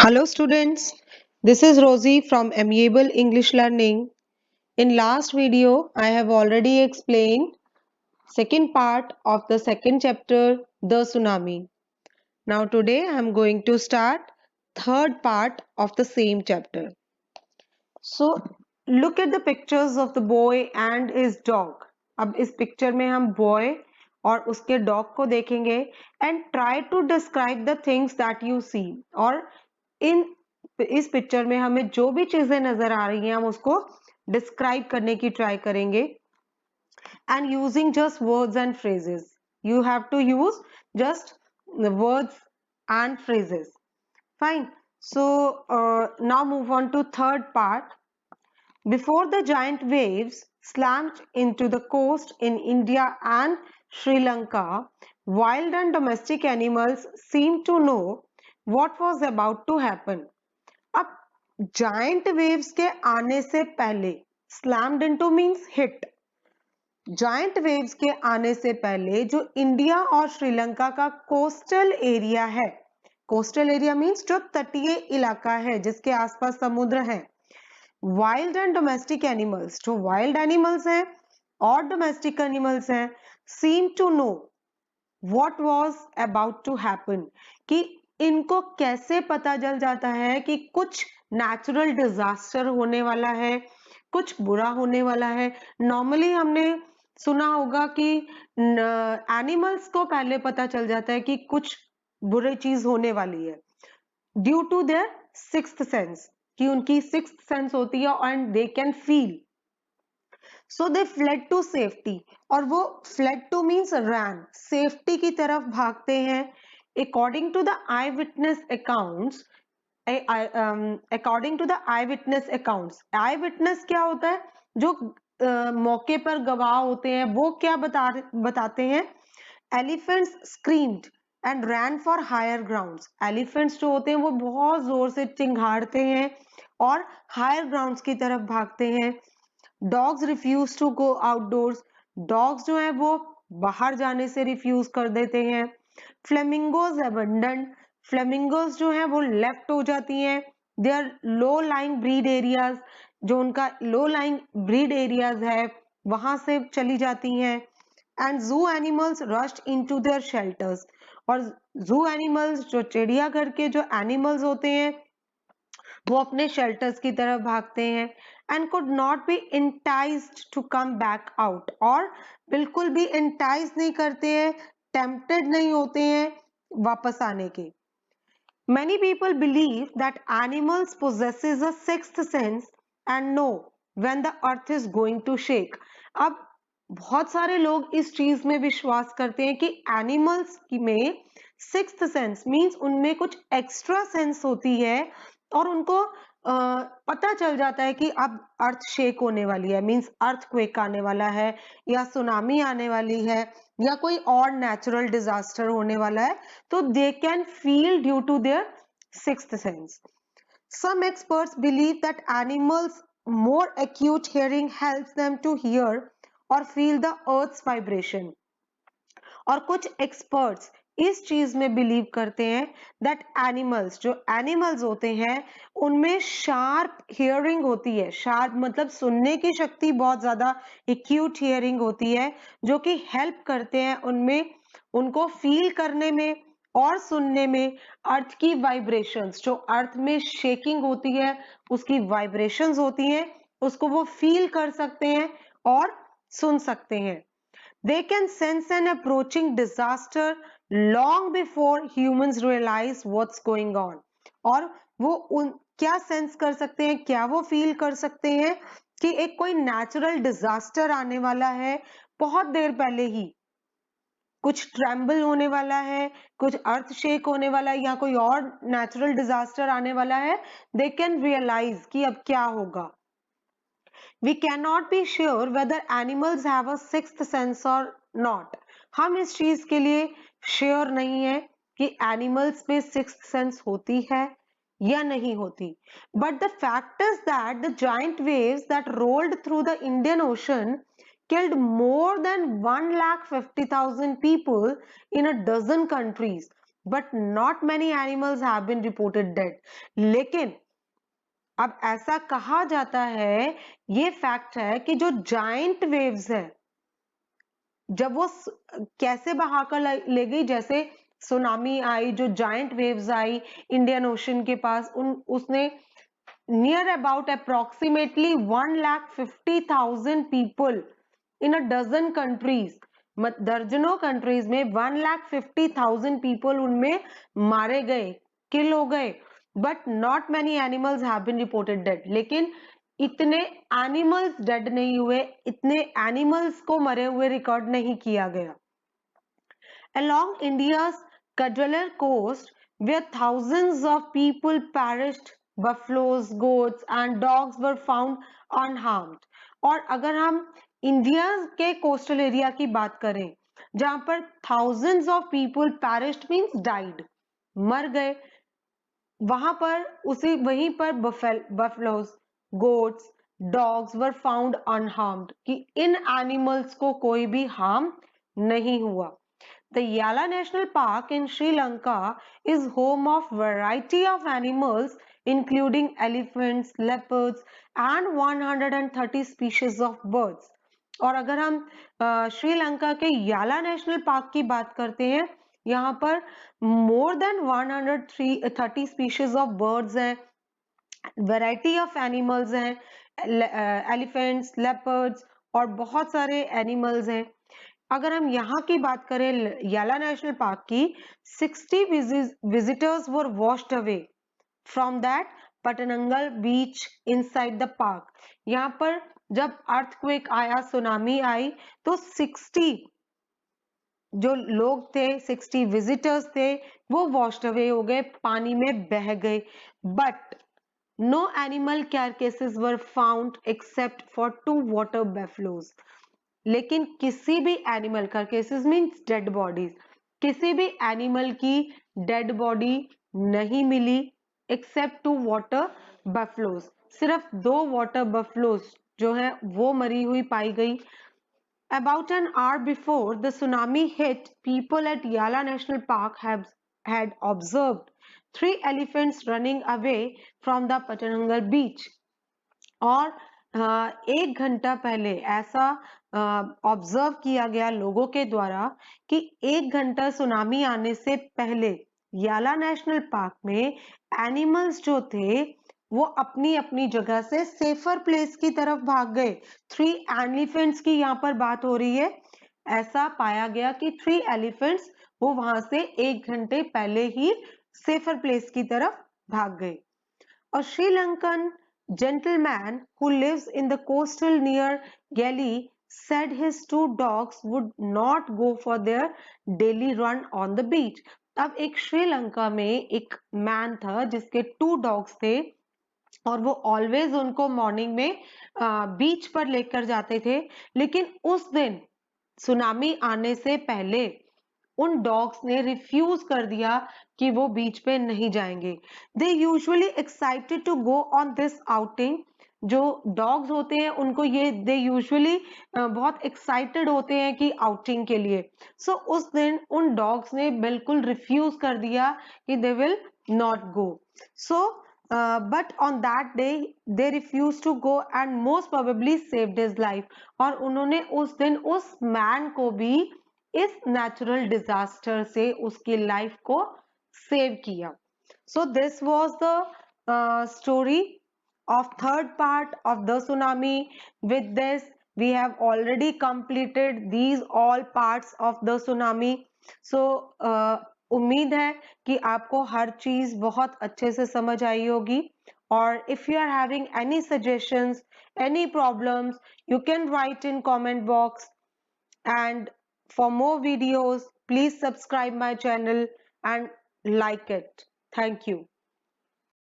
Hello students, this is Rosie from Amiable English Learning. In last video, I have already explained second part of the second chapter, the tsunami. Now today I am going to start third part of the same chapter. So look at the pictures of the boy and his dog. अब इस picture में हम boy और उसके dog को देखेंगे and try to describe the things that you see. और इन इस पिक्चर में हमें जो भी चीजें नजर आ रही हैं हम उसको डिस्क्राइब करने की ट्राई करेंगे and using just words and phrases you have to use just words and phrases fine so now move on to third part. Before the giant waves slammed into the coast in India and Sri Lanka, wild and domestic animals seemed to know what was about to happen. अब giant waves के आने से पहले slammed into means hit giant waves के आने से पहले जो इंडिया और श्रीलंका का कोस्टल एरिया है कोस्टल एरिया मींस जो तटीय इलाका है जिसके आसपास समुद्र है वाइल्ड एंड डोमेस्टिक एनिमल्स जो वाइल्ड एनिमल्स हैं और डोमेस्टिक एनिमल्स हैं seem to know what was about to happen कि इनको कैसे पता चल जाता है कि कुछ नेचुरल डिजास्टर होने वाला है कुछ बुरा होने वाला है नॉर्मली हमने सुना होगा कि एनिमल्स को पहले पता चल जाता है कि कुछ बुरी चीज होने वाली है due to their sixth sense कि उनकी सिक्स्थ सेंस होती है and they can feel so they fled to safety और वो fled to means ran safety की तरफ भागते हैं according to the eye witness accounts according to the eye witness accounts eye witness क्या होता है जो मौके पर गवाह होते हैं वो क्या बताते हैं elephants screamed and ran for higher grounds elephants जो होते हैं वो बहुत जोर से चिंघाड़ते हैं और हायर ग्राउंड्स की तरफ भागते हैं dogs refuse to go outdoors dogs जो है वो बाहर जाने से रिफ्यूज कर देते हैं फ्लेमिंगोज अबंडन फ्लेमिंगोज जो है वो लेफ्ट हो जाती हैं they are low lying breed areas जो उनका लो लाइंग ब्रीड एरियाज है वहां से चली जाती हैं एंड जू animals rushed into their shelters और जू एनिमल्स जो चिड़ियाघर के जो एनिमल्स होते हैं वो अपने शेल्टर्स की तरफ भागते हैं and could not be enticed to come back out और बिल्कुल भी इंटाइज नहीं करते हैं टेम्पटेड नहीं होते हैं वापस आने के Many people believe that animals possesses a sixth sense and know when the earth is going to shake. अब बहुत सारे लोग इस चीज में विश्वास करते हैं कि एनिमल्स में सिक्स्थ सेंस मींस उनमें कुछ एक्स्ट्रा सेंस होती है और उनको पता चल जाता है कि अब अर्थ शेक होने वाली है मींस अर्थक्वेक आने वाला है या सुनामी आने वाली है या कोई और नेचुरल डिजास्टर होने वाला है तो they can feel due to their sixth sense some experts believe that animals more acute hearing helps them to hear or feel the earth's vibration और कुछ एक्सपर्ट्स इस चीज में बिलीव करते हैं दैट एनिमल्स जो एनिमल्स होते हैं उनमें शार्प हियरिंग होती है शार्प मतलब सुनने की शक्ति बहुत ज्यादा एक्यूट हियरिंग होती है जो कि हेल्प करते हैं उनमें उनको फील करने में और सुनने में अर्थ की वाइब्रेशंस जो अर्थ में शेकिंग होती है उसकी वाइब्रेशंस होती हैं उसको वो फील कर सकते हैं और सुन सकते हैं They can sense an approaching disaster long before humans realize what's going on. और वो क्या सेंस कर सकते हैं क्या वो फील कर सकते हैं कि एक कोई नेचुरल डिजास्टर आने वाला है बहुत देर पहले ही कुछ ट्रैम्बल होने वाला है कुछ अर्थ शेक होने वाला है या कोई और नेचुरल डिजास्टर आने वाला है दे कैन रियलाइज कि अब क्या होगा We cannot be sure whether animals have a sixth sense or not. हम इस चीज के लिए श्योर नहीं है कि एनिमल्स में सिक्स्थ सेंस होती है या नहीं होती but the fact is that the giant waves that rolled through the Indian ocean killed more than 1,50,000 people in a dozen countries. but not many animals have been reported dead. लेकिन अब ऐसा कहा जाता है, ये फैक्ट है कि जो जायंट वेव्स है, जब वो कैसे बहाकर ले गई, जैसे सुनामी आई, जो जायंट वेव्स आई इंडियन ओशन के पास, उसने near about approximately 1,50,000 people in a dozen countries, दर्जनों कंट्रीज में 1,50,000 पीपल उनमें मारे गए, किल हो गए, but not many animals have been reported dead. लेकिन इतने एनिमल्स डेड नहीं हुए, इतने एनिमल्स को मरे हुए रिकॉर्ड नहीं किया गया। Along India's Kadwalar coast, where thousands of people perished, buffaloes, goats and dogs were found unharmed. और अगर हम इंडिया के कोस्टल एरिया की बात करें, जहां पर thousands of people perished means died, मर गए, वहां पर वहीं पर buffaloes, goats, dogs were found unharmed, कि इन एनिमल्स को कोई भी हार्म नहीं हुआ। The Yala National Park in Sri Lanka is home of variety of animals including elephants, leopards and 130 species of birds. और अगर हम श्रीलंका के याला नेशनल पार्क की बात करते हैं, यहाँ पर more than 130 species of birds हैं, वैरायटी ऑफ एनिमल्स हैं, एलिफेंट्स, लेपर्ड्स और बहुत सारे एनिमल्स हैं। अगर हम यहाँ की बात करें याला नेशनल पार्क की, 60 visitors were washed away from that पटनंगल बीच इनसाइड द पार्क। यहाँ पर जब अर्थक्वेक आया, सुनामी आई, तो 60 जो लोग थे, 60 विजिटर्स थे, वो वॉश्ड अवे हो गए, पानी में बह गए। But no animal carcasses were found except for 2 water buffaloes. लेकिन किसी भी animal, carcasses means dead bodies, किसी भी एनिमल की डेड बॉडी नहीं मिली एक्सेप्ट 2 वाटर बफलोज, सिर्फ 2 वाटर बफलोज जो है वो मरी हुई पाई गई। About an hour before the tsunami hit, people at Yala National Park had observed 3 elephants running away from the Patanangal beach. और 1 घंटा पहले ऐसा ऑब्जर्व किया गया लोगों के द्वारा कि 1 घंटा सुनामी आने से पहले याला नेशनल पार्क में एनिमल्स जो थे वो अपनी अपनी जगह से सेफर प्लेस की तरफ भाग गए। 3 एलिफेंट्स की यहाँ पर बात हो रही है। ऐसा पाया गया कि 3 एलिफेंट्स वो वहां से 1 घंटे पहले ही सेफर प्लेस की तरफ भाग गए। A Sri Lankan gentleman who lives in the coastal near Delhi said his 2 dogs would not go for their daily run on the beach. अब एक श्रीलंका में एक मैन था जिसके 2 डॉग्स थे और वो ऑलवेज उनको मॉर्निंग में बीच पर लेकर जाते थे, लेकिन उस दिन सुनामी आने से पहले उन डॉग्स ने रिफ्यूज कर दिया कि वो बीच पे नहीं जाएंगे। They usually excited to go on this outing. जो डॉग्स होते हैं उनको ये दे यूजुअली बहुत एक्साइटेड होते हैं कि आउटिंग के लिए। सो उस दिन उन डॉग्स ने बिल्कुल रिफ्यूज कर दिया कि they will not go. So but on that day they refuse to go and most probably saved his life. और उन्होंने उस दिन उस मैन को भी इस नेचुरल डिजास्टर से उसकी लाइफ को सेव किया। So this was the story of third part of the tsunami. With this we have already completed these all parts of the tsunami. So उम्मीद है कि आपको हर चीज बहुत अच्छे से समझ आई होगी। और if you are having any suggestions, any problems, you can write in comment box. And for more videos, please subscribe my channel and like it. Thank you.